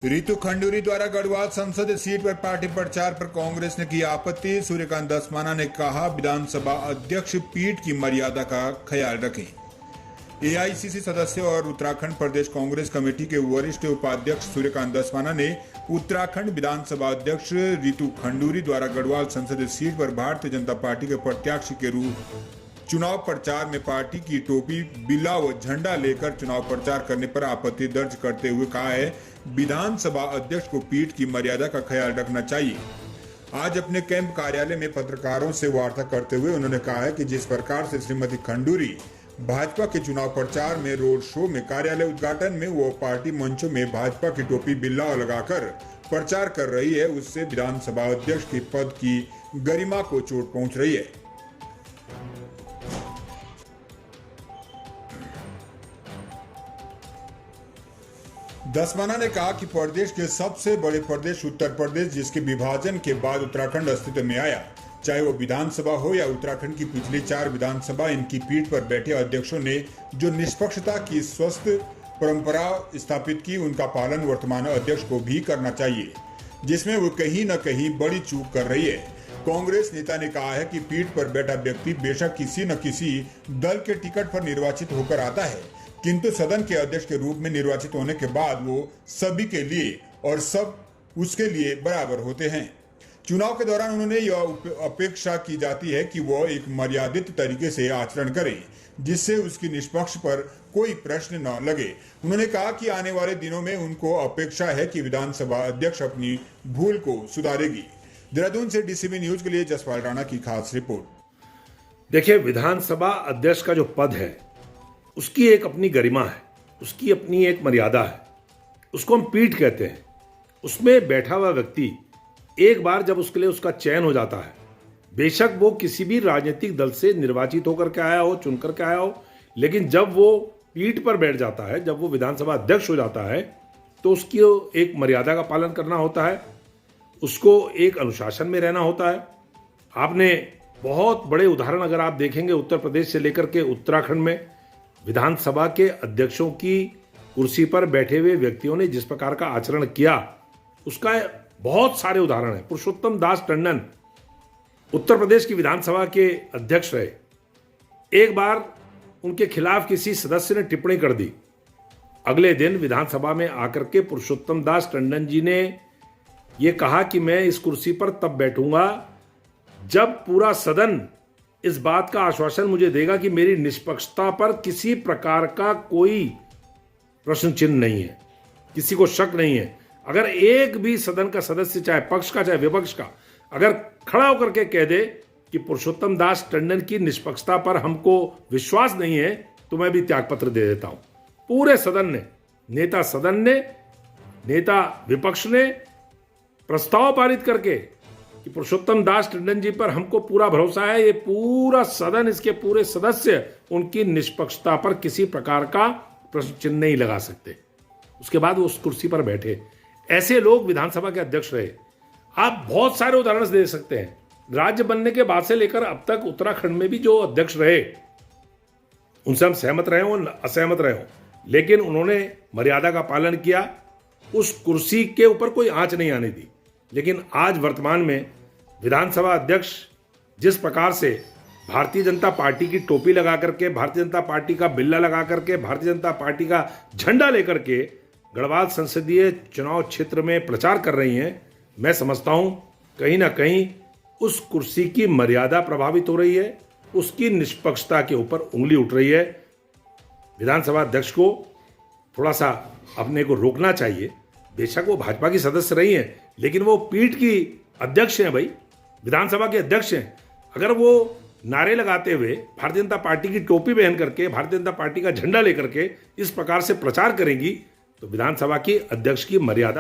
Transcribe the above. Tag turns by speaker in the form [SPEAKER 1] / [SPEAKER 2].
[SPEAKER 1] रितु खंडूरी द्वारा गढ़वाल संसदीय सीट पर पार्टी प्रचार पर कांग्रेस ने की आपत्ति। सूर्यकांत धस्माना ने कहा, विधानसभा अध्यक्ष पीठ की मर्यादा का ख्याल रखें। एआईसीसी सदस्य और उत्तराखंड प्रदेश कांग्रेस कमेटी के वरिष्ठ उपाध्यक्ष सूर्यकांत धस्माना ने उत्तराखंड विधानसभा अध्यक्ष रितु खंडूरी द्वारा गढ़वाल संसदीय सीट पर भारतीय जनता पार्टी के प्रत्याशी के रूप चुनाव प्रचार में पार्टी की टोपी, बिल्ला व झंडा लेकर चुनाव प्रचार करने पर आपत्ति दर्ज करते हुए कहा है, विधानसभा अध्यक्ष को पीठ की मर्यादा का ख्याल रखना चाहिए। आज अपने कैंप कार्यालय में पत्रकारों से वार्ता करते हुए उन्होंने कहा है कि जिस प्रकार से श्रीमती खंडूरी भाजपा के चुनाव प्रचार में, रोड शो में, कार्यालय उद्घाटन में वो पार्टी मंचों में भाजपा की टोपी, बिल्ला लगाकर प्रचार कर रही है, उससे विधानसभा अध्यक्ष के पद की गरिमा को चोट पहुंच रही है। धस्माना ने कहा कि प्रदेश के सबसे बड़े प्रदेश उत्तर प्रदेश, जिसके विभाजन के बाद उत्तराखंड अस्तित्व में आया, चाहे वो विधानसभा हो या उत्तराखंड की पिछली 4 विधानसभा, इनकी पीठ पर बैठे अध्यक्षों ने जो निष्पक्षता की स्वस्थ परंपरा स्थापित की, उनका पालन वर्तमान अध्यक्ष को भी करना चाहिए, जिसमें वो कहीं न कहीं बड़ी चूक कर रही है। कांग्रेस नेता ने कहा है कि पीठ पर बैठा व्यक्ति बेशक किसी न किसी दल के टिकट पर निर्वाचित होकर आता है, किंतु सदन के अध्यक्ष के रूप में निर्वाचित होने के बाद वो सभी के लिए और सब उसके लिए बराबर होते हैं। चुनाव के दौरान उन्होंने यह अपेक्षा की जाती है कि वो एक मर्यादित तरीके से आचरण करे, जिससे उसकी निष्पक्ष पर कोई प्रश्न न लगे। उन्होंने कहा कि आने वाले दिनों में उनको अपेक्षा है कि विधानसभा अध्यक्ष अपनी भूल को सुधारेगी। देहरादून से डीसीबी न्यूज के लिए जसपाल राणा की खास रिपोर्ट।
[SPEAKER 2] देखिए, विधानसभा अध्यक्ष का जो पद है उसकी एक अपनी गरिमा है, उसकी अपनी एक मर्यादा है, उसको हम पीठ कहते हैं। उसमें बैठा हुआ व्यक्ति एक बार जब उसके लिए उसका चयन हो जाता है, बेशक वो किसी भी राजनीतिक दल से निर्वाचित होकर के आया हो, चुन करके आया हो, लेकिन जब वो पीठ पर बैठ जाता है, जब वो विधानसभा अध्यक्ष हो जाता है, तो उसकी एक मर्यादा का पालन करना होता है, उसको एक अनुशासन में रहना होता है। आपने बहुत बड़े उदाहरण अगर आप देखेंगे उत्तर प्रदेश से लेकर के उत्तराखंड में विधानसभा के अध्यक्षों की कुर्सी पर बैठे हुए व्यक्तियों ने जिस प्रकार का आचरण किया, उसका बहुत सारे उदाहरण हैं। पुरुषोत्तम दास टंडन उत्तर प्रदेश की विधानसभा के अध्यक्ष रहे। एक बार उनके खिलाफ किसी सदस्य ने टिप्पणी कर दी, अगले दिन विधानसभा में आकर के पुरुषोत्तम दास टंडन जी ने यह कहा कि मैं इस कुर्सी पर तब बैठूंगा जब पूरा सदन इस बात का आश्वासन मुझे देगा कि मेरी निष्पक्षता पर किसी प्रकार का कोई प्रश्न चिन्ह नहीं है, किसी को शक नहीं है। अगर एक भी सदन का सदस्य, चाहे पक्ष का चाहे विपक्ष का, अगर खड़ा होकर के कह दे कि पुरुषोत्तम दास टंडन की निष्पक्षता पर हमको विश्वास नहीं है, तो मैं भी त्यागपत्र दे देता हूं। पूरे सदन ने, नेता सदन ने, नेता विपक्ष ने प्रस्ताव पारित करके कि पुरुषोत्तम दास टंडन जी पर हमको पूरा भरोसा है, ये पूरा सदन, इसके पूरे सदस्य उनकी निष्पक्षता पर किसी प्रकार का प्रश्न चिन्ह नहीं लगा सकते। उसके बाद वो उस कुर्सी पर बैठे। ऐसे लोग विधानसभा के अध्यक्ष रहे। आप बहुत सारे उदाहरण दे सकते हैं। राज्य बनने के बाद से लेकर अब तक उत्तराखंड में भी जो अध्यक्ष रहे, उनसे हम सहमत रहे हों, असहमत रहे हों, लेकिन उन्होंने मर्यादा का पालन किया, उस कुर्सी के ऊपर कोई आंच नहीं आने दी। लेकिन आज वर्तमान में विधानसभा अध्यक्ष जिस प्रकार से भारतीय जनता पार्टी की टोपी लगा करके, भारतीय जनता पार्टी का बिल्ला लगा करके, भारतीय जनता पार्टी का झंडा लेकर के गढ़वाल संसदीय चुनाव क्षेत्र में प्रचार कर रही हैं, मैं समझता हूं कहीं ना कहीं उस कुर्सी की मर्यादा प्रभावित हो रही है, उसकी निष्पक्षता के ऊपर उंगली उठ रही है। विधानसभा अध्यक्ष को थोड़ा सा अपने को रोकना चाहिए। बेशक वो भाजपा की सदस्य रही हैं, लेकिन वो पीठ की अध्यक्ष हैं, भाई विधानसभा के अध्यक्ष हैं। अगर वो नारे लगाते हुए भारतीय जनता पार्टी की टोपी पहन करके, भारतीय जनता पार्टी का झंडा लेकर के इस प्रकार से प्रचार करेंगी, तो विधानसभा की अध्यक्ष की मर्यादा